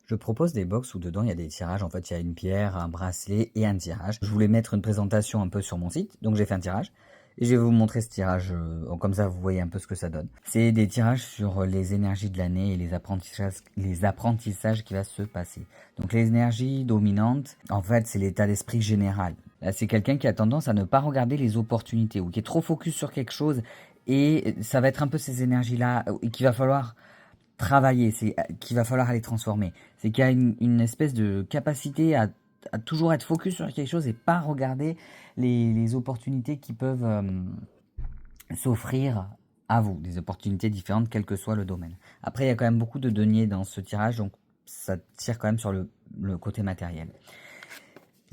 Je propose des box où dedans il y a des tirages. En fait, il y a une pierre, un bracelet et un tirage. Je voulais mettre une présentation un peu sur mon site, donc j'ai fait un tirage. Et je vais vous montrer ce tirage, comme ça vous voyez un peu ce que ça donne. C'est des tirages sur les énergies de l'année et les apprentissages qui va se passer. Donc les énergies dominantes, en fait, c'est l'état d'esprit général. Là, c'est quelqu'un qui a tendance à ne pas regarder les opportunités ou qui est trop focus sur quelque chose et ça va être un peu ces énergies-là et qu'il va falloir travailler, c'est qu'il va falloir aller transformer. C'est qu'il y a une espèce de capacité à toujours être focus sur quelque chose et pas regarder les opportunités qui peuvent s'offrir à vous, des opportunités différentes, quel que soit le domaine. Après, il y a quand même beaucoup de deniers dans ce tirage, donc ça tire quand même sur le côté matériel.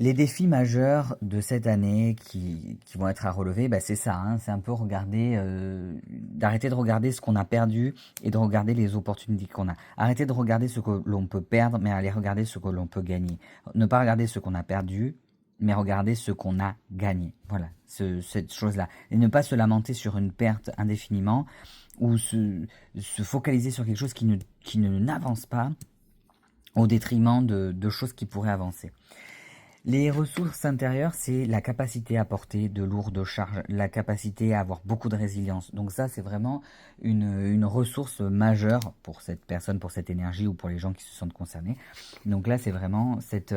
Les défis majeurs de cette année qui vont être à relever, bah c'est ça, hein, c'est un peu regarder, d'arrêter de regarder ce qu'on a perdu et de regarder les opportunités qu'on a. Arrêter de regarder ce que l'on peut perdre, mais aller regarder ce que l'on peut gagner. Ne pas regarder ce qu'on a perdu, mais regarder ce qu'on a gagné. Voilà, cette chose-là. Et ne pas se lamenter sur une perte indéfiniment ou se focaliser sur quelque chose qui n'avance pas au détriment de choses qui pourraient avancer. Les ressources intérieures, c'est la capacité à porter de lourdes charges, la capacité à avoir beaucoup de résilience. Donc ça, c'est vraiment une ressource majeure pour cette personne, pour cette énergie ou pour les gens qui se sentent concernés. Donc là, c'est vraiment c'est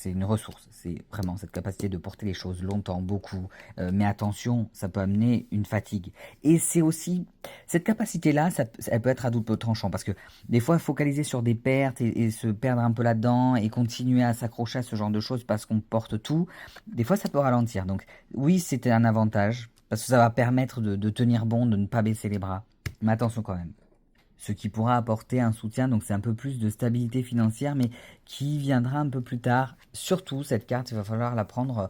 une ressource. C'est vraiment cette capacité de porter les choses longtemps, beaucoup. Mais attention, ça peut amener une fatigue. Et c'est aussi cette capacité-là, elle peut être à double tranchant parce que des fois, focaliser sur des pertes et se perdre un peu là-dedans et continuer à s'accrocher à ce genre de choses parce qu'on porte tout, des fois, ça peut ralentir. Donc, oui, c'était un avantage parce que ça va permettre de tenir bon, de ne pas baisser les bras. Mais attention quand même. Ce qui pourra apporter un soutien, donc c'est un peu plus de stabilité financière, mais qui viendra un peu plus tard. Surtout, cette carte, il va falloir la prendre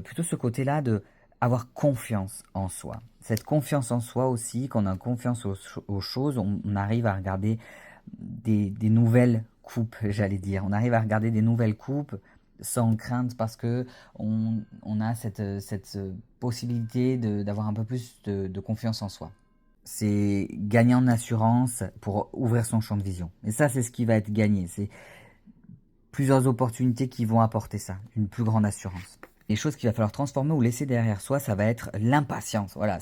plutôt ce côté-là de avoir confiance en soi. Cette confiance en soi aussi, qu'on a confiance aux choses, on arrive à regarder des nouvelles coupes, j'allais dire. On arrive à regarder des nouvelles coupes sans crainte parce que on a cette possibilité d'avoir un peu plus de confiance en soi. C'est gagner en assurance pour ouvrir son champ de vision. Et ça, c'est ce qui va être gagné. C'est plusieurs opportunités qui vont apporter ça, une plus grande assurance. Les choses qu'il va falloir transformer ou laisser derrière soi, ça va être l'impatience. Voilà,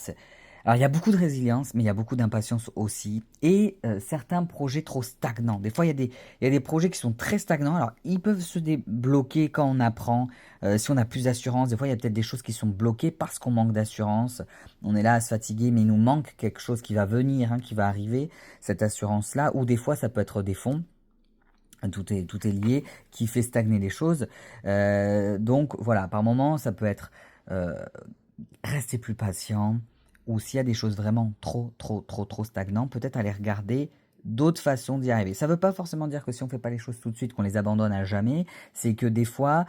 alors il y a beaucoup de résilience, mais il y a beaucoup d'impatience aussi. Et certains projets trop stagnants. Des fois, il y a des projets qui sont très stagnants. Alors, ils peuvent se débloquer quand on apprend, si on a plus d'assurance. Des fois, il y a peut-être des choses qui sont bloquées parce qu'on manque d'assurance. On est là à se fatiguer, mais il nous manque quelque chose qui va venir, hein, qui va arriver, cette assurance-là. Ou des fois, ça peut être des fonds. Tout est lié, qui fait stagner les choses. Donc voilà, par moment, ça peut être rester plus patient, ou s'il y a des choses vraiment trop stagnantes, peut-être aller regarder d'autres façons d'y arriver. Ça ne veut pas forcément dire que si on ne fait pas les choses tout de suite, qu'on les abandonne à jamais. C'est que des fois,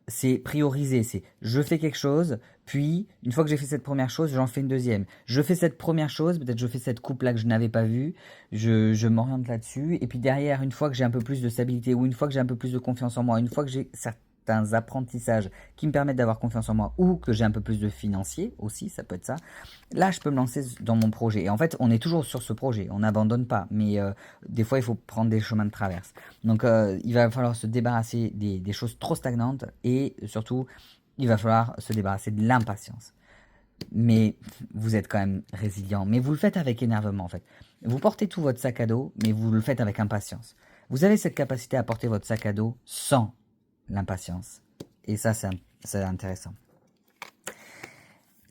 c'est prioriser. C'est je fais quelque chose, puis une fois que j'ai fait cette première chose, j'en fais une deuxième. Je fais cette première chose, peut-être je fais cette coupe-là que je n'avais pas vue, je m'oriente là-dessus, et puis derrière, une fois que j'ai un peu plus de stabilité, ou une fois que j'ai un peu plus de confiance en moi, une fois que j'ai certains apprentissages qui me permettent d'avoir confiance en moi, ou que j'ai un peu plus de financier aussi, ça peut être ça, là je peux me lancer dans mon projet. Et en fait, on est toujours sur ce projet, on n'abandonne pas, mais des fois il faut prendre des chemins de traverse. Donc il va falloir se débarrasser des choses trop stagnantes, et surtout, il va falloir se débarrasser de l'impatience. Mais vous êtes quand même résilient, mais vous le faites avec énervement en fait. Vous portez tout votre sac à dos, mais vous le faites avec impatience. Vous avez cette capacité à porter votre sac à dos sans l'impatience. Et ça, c'est intéressant.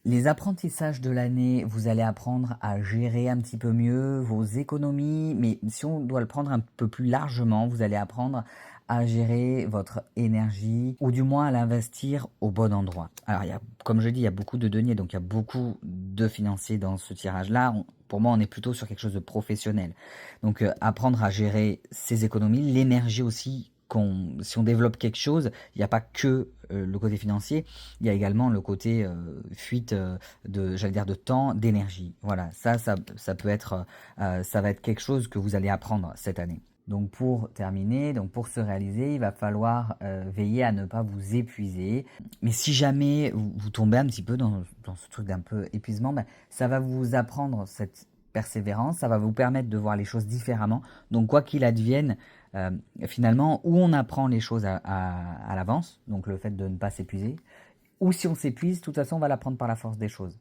Les apprentissages de l'année, vous allez apprendre à gérer un petit peu mieux vos économies, mais si on doit le prendre un peu plus largement, vous allez apprendre à gérer votre énergie, ou du moins à l'investir au bon endroit. Alors, comme je dis, il y a beaucoup de deniers, donc il y a beaucoup de financiers dans ce tirage-là. Pour moi, on est plutôt sur quelque chose de professionnel. Donc, apprendre à gérer ses économies, l'énergie aussi. Si on développe quelque chose, il n'y a pas que le côté financier, il y a également le côté fuite j'allais dire de temps, d'énergie. Voilà, ça peut être, ça va être quelque chose que vous allez apprendre cette année. Donc pour terminer, donc pour se réaliser, il va falloir veiller à ne pas vous épuiser. Mais si jamais vous tombez un petit peu dans ce truc d'un peu épuisement, ben, ça va vous apprendre persévérance, ça va vous permettre de voir les choses différemment. Donc quoi qu'il advienne, finalement, où on apprend les choses à l'avance, donc le fait de ne pas s'épuiser, ou si on s'épuise, de toute façon, on va l'apprendre par la force des choses.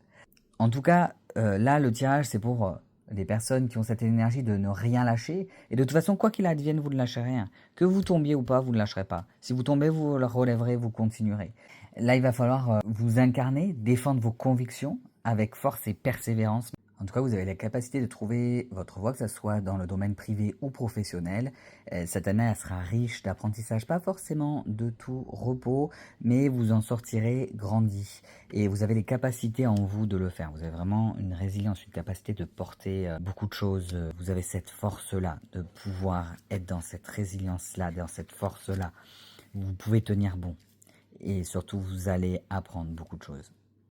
En tout cas, là, le tirage, c'est pour les personnes qui ont cette énergie de ne rien lâcher. Et de toute façon, quoi qu'il advienne, vous ne lâchez rien. Que vous tombiez ou pas, vous ne lâcherez pas. Si vous tombez, vous le relèverez, vous continuerez. Là, il va falloir vous incarner, défendre vos convictions avec force et persévérance. En tout cas, vous avez la capacité de trouver votre voie, que ce soit dans le domaine privé ou professionnel. Cette année, elle sera riche d'apprentissage, pas forcément de tout repos, mais vous en sortirez grandi. Et vous avez les capacités en vous de le faire. Vous avez vraiment une résilience, une capacité de porter beaucoup de choses. Vous avez cette force-là, de pouvoir être dans cette résilience-là, dans cette force-là. Vous pouvez tenir bon. Et surtout, vous allez apprendre beaucoup de choses.